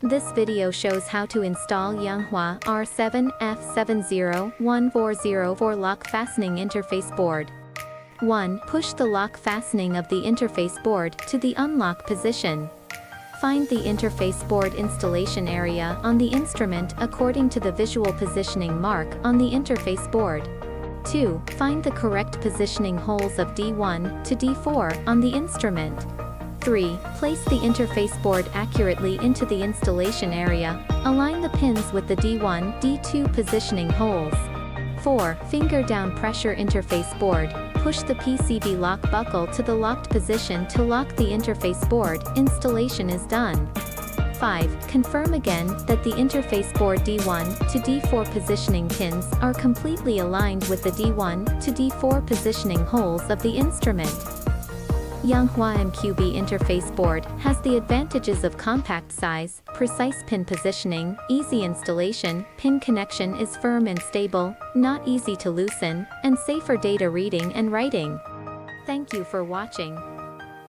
This video shows how to install Yanhua R7F701404 lock fastening interface board. 1. Push the lock fastening of the interface board to the unlock position. Find the interface board installation area on the instrument according to the visual positioning mark on the interface board. 2. Find the correct positioning holes of D1 to D4 on the instrument. 3. Place the interface board accurately into the installation area. Align the pins with the D1, D2 positioning holes. 4. Finger down pressure interface board. Push the PCB lock buckle to the locked position to lock the interface board. Installation is done. 5. Confirm again that the interface board D1 to D4 positioning pins are completely aligned with the D1 to D4 positioning holes of the instrument. Yanhua MQB interface board has the advantages of compact size, precise pin positioning, easy installation, pin connection is firm and stable, not easy to loosen, and safer data reading and writing. Thank you for watching.